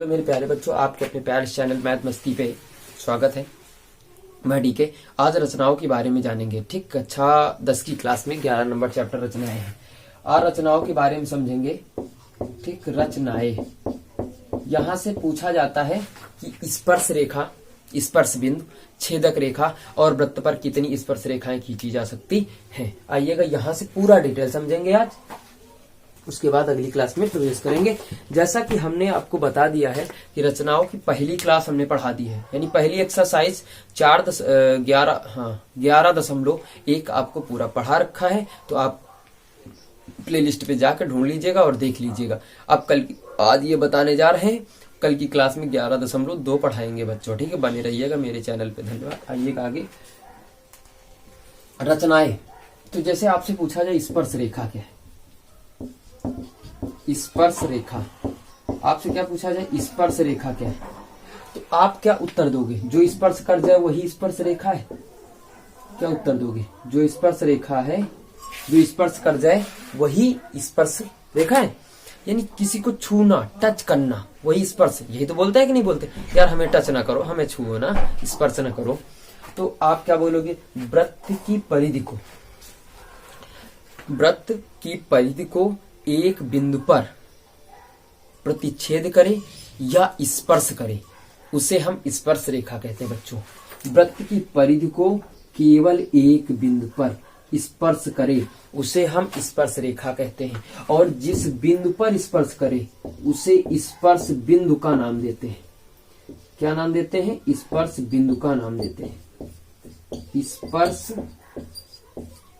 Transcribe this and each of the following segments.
तो मेरे प्यारे बच्चों, आपके अपने प्यारे चैनल मैथ मस्ती पे स्वागत है। मैं डीके। आज रचनाओं के बारे में जानेंगे। ठीक, कक्षा 10 की क्लास में 11 नंबर चैप्टर रचनाएं हैं। आज रचनाओं के बारे में समझेंगे। ठीक, रचनाएं यहां से पूछा जाता है कि स्पर्श रेखा, स्पर्श बिंदु, छेदक रेखा और वृत्त पर कितनी स्पर्श रेखाएं खींची जा सकती हैं। आइएगा, यहां से पूरा डिटेल समझेंगे आज। उसके बाद अगली क्लास में प्रवेश करेंगे। जैसा कि हमने आपको बता दिया है कि रचनाओं की पहली क्लास हमने पढ़ा दी है, यानी पहली एक्सरसाइज 11.1 आपको पूरा पढ़ा रखा है। तो आप प्लेलिस्ट पे जाकर ढूंढ लीजिएगा और देख लीजिएगा। अब आज ये बताने जा रहे हैं, कल की क्लास में 11.2 पढ़ाएंगे बच्चों। ठीक है, बने रहिएगा मेरे चैनल पे। धन्यवाद। आइएगा आगे। रचनाएं, तो जैसे आपसे पूछा जाए स्पर्श रेखा क्या है। स्पर्श रेखा, आपसे क्या पूछा जाए, स्पर्श रेखा क्या है, तो आप क्या उत्तर दोगे? जो स्पर्श कर जाए वही स्पर्श रेखा है। क्या उत्तर दोगे? जो स्पर्श रेखा है, जो स्पर्श कर जाए वही स्पर्श रेखा है। यानी किसी को छूना, टच करना, वही स्पर्श। यही तो बोलते हैं कि नहीं बोलते? यार हमें टच ना करो, हमें छुओ ना, स्पर्श ना करो। तो आप क्या बोलोगे? वृत्त की परिधि को, वृत्त की परिधि को एक बिंदु पर प्रतिच्छेद करे या स्पर्श करे, उसे हम स्पर्श रेखा कहते हैं बच्चों। वृत्त की परिधि को केवल एक बिंदु पर स्पर्श करे, उसे हम स्पर्श रेखा कहते हैं। और जिस बिंदु पर स्पर्श करे उसे स्पर्श बिंदु का नाम देते हैं। क्या नाम देते हैं? स्पर्श बिंदु का नाम देते हैं। स्पर्श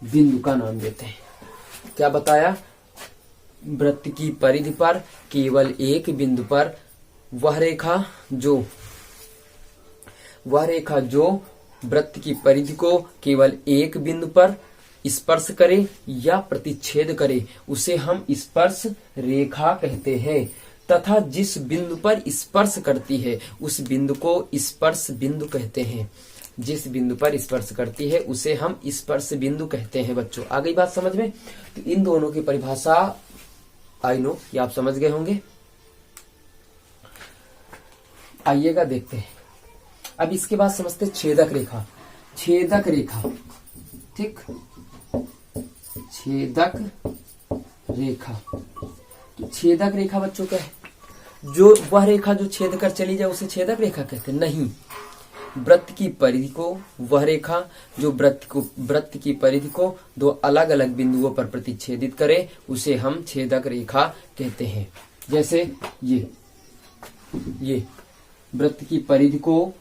बिंदु का नाम देते हैं। क्या बताया? वृत्त की परिधि पर केवल एक बिंदु पर वह रेखा जो वृत्त की परिधि को केवल एक बिंदु पर स्पर्श करे या प्रतिच्छेद करे, उसे हम स्पर्श रेखा कहते हैं। तथा जिस बिंदु पर स्पर्श करती है उस बिंदु को स्पर्श बिंदु कहते हैं। जिस बिंदु पर स्पर्श करती है उसे हम स्पर्श बिंदु कहते हैं बच्चों। आ गई बात समझ में? तो इन दोनों की परिभाषा आई नो ये आप समझ गए होंगे। आइएगा देखते हैं। अब इसके बाद समझते छेदक रेखा। छेदक रेखा, ठीक, छेदक रेखा। तो छेदक रेखा बच्चों क्या है? जो वह रेखा जो छेद कर चली जाए उसे छेदक रेखा कहते हैं। नहीं, वृत्त की परिधि को, वह रेखा जो वृत्त की परिधि को दो अलग अलग बिंदुओं पर प्रतिच्छेदित करे, उसे हम छेदक रेखा कहते हैं। जैसे ये वृत्त की परिधि को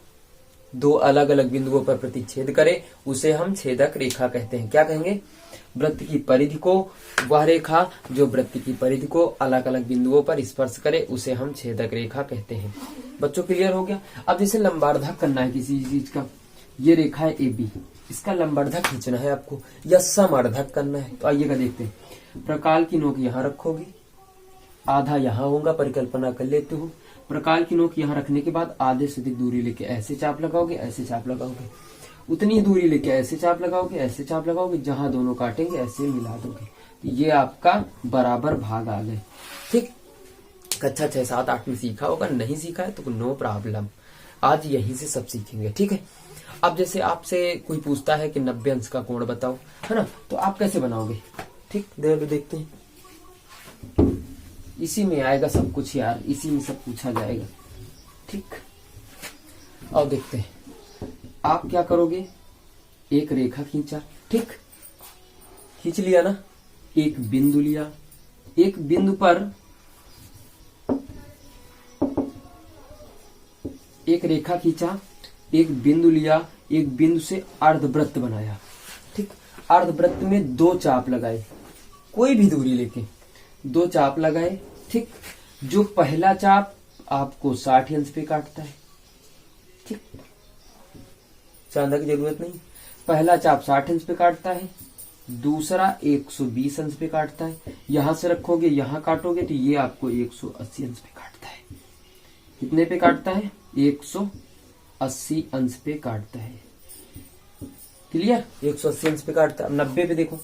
दो अलग अलग बिंदुओं पर प्रतिच्छेद करे, उसे हम छेदक रेखा कहते हैं। क्या कहेंगे? वृत्त की परिधि को, वह रेखा जो वृत्त की परिधि को अलग अलग बिंदुओं पर स्पर्श करे, उसे हम छेदक रेखा कहते हैं। बच्चों क्लियर हो गया? अब जैसे लंबार्धक करना है किसी चीज का, ये रेखा है AB, इसका लंबार्धक खींचना है आपको या समअर्धक करना है। तो आइएगा देखते हैं। प्रकाल की नोक यहाँ रखोगे, आधा यहाँ होगा, परिकल्पना कर लेते हो। प्रकाल की नोक यहाँ रखने के बाद आधे से अधिक दूरी लेके ऐसे चाप लगाओगे, ऐसे चाप लगाओगे, उतनी दूरी लेके ऐसे चाप लगाओगे, ऐसे चाप लगाओगे, जहां दोनों काटेंगे ऐसे मिला दोगे। तो ये आपका बराबर भाग आ गए। ठीक, कक्षा 6, 7, 8 में सीखा होगा, नहीं सीखा है तो नो प्रॉब्लम, आज यहीं से सब सीखेंगे। ठीक है। अब जैसे आपसे कोई पूछता है कि 90 अंश का कोण बताओ, है ना, तो आप कैसे बनाओगे? ठीक, देखते हैं। इसी में आएगा सब कुछ यार, इसी में सब पूछा जाएगा। ठीक, अब देखते हैं। आप क्या करोगे? एक रेखा खींचा, ठीक, खींच लिया ना, एक बिंदु लिया, एक बिंदु पर एक रेखा खींचा, एक बिंदु लिया, एक बिंदु से अर्धवृत्त बनाया। ठीक, अर्धवृत्त में दो चाप लगाए, कोई भी दूरी लेके दो चाप लगाए। ठीक, जो पहला चाप आपको 60 अंश पे काटता है। ठीक, चांदा की जरूरत नहीं, पहला चाप 60 अंश पे काटता है, दूसरा 120 अंश पे काटता है। यहां से रखोगे, यहां काटोगे तो ये आपको 180 अंश पे काटता है। कितने पे काटता है? 180 अंश पे काटता है। क्लियर? 180 अंश पे काटता है। अब 90 पे देखो,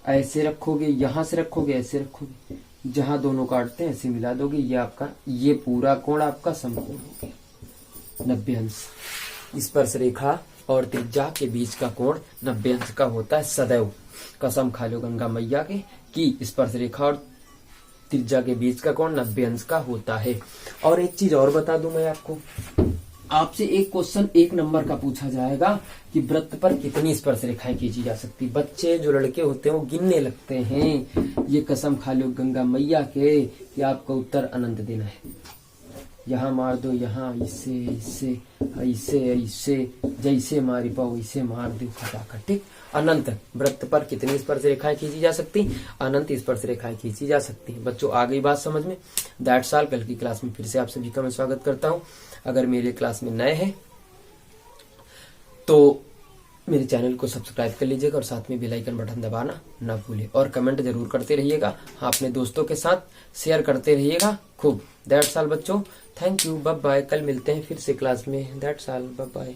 ऐसे रखोगे, यहां से रखोगे, ऐसे रखोगे, जहां दोनों काटते हैं ऐसे मिला दोगे, ये आपका ये पूरा कोण आपका समकोण हो गया 90 अंश। स्पर्श रेखा और त्रिज्या के बीच का कोण 90 अंश का होता है सदैव। कसम खा लो गंगा मैया के कि स्पर्श रेखा और त्रिज्या के बीच का कोण 90 अंश का होता है। और एक चीज और बता दूं मैं आपको, आपसे एक क्वेश्चन 1 नंबर का पूछा जाएगा कि वृत्त पर कितनी स्पर्श रेखाएं खींची जा सकती। बच्चे जो लड़के होते हैं वो गिनने लगते हैं। ये कसम खा लो गंगा मैया के कि आपका उत्तर अनंत देना है। यहाँ मार दो, यहाँ इससे इससे ऐसे ऐसे जैसे मारी पाओ वैसे मार दो फटाफट, ठीक। अनंत वृत्त पर कितनी स्पर्श रेखाएं खींची जा सकती, अनंत स्पर्श रेखाएं खींची जा सकती है। बच्चों आ गई बात समझ में। That's all. कल की क्लास में फिर से आप सभी का मैं स्वागत करता हूँ। अगर मेरे क्लास में नए हैं तो मेरे चैनल को सब्सक्राइब कर लीजिएगा और साथ में बेल आइकन बटन दबाना ना भूलें। और कमेंट जरूर करते रहिएगा। हाँ, अपने दोस्तों के साथ शेयर करते रहिएगा खूब। दैट्स ऑल बच्चों, थैंक यू, बाय बाय। कल मिलते हैं फिर से क्लास में। That's all, bye bye.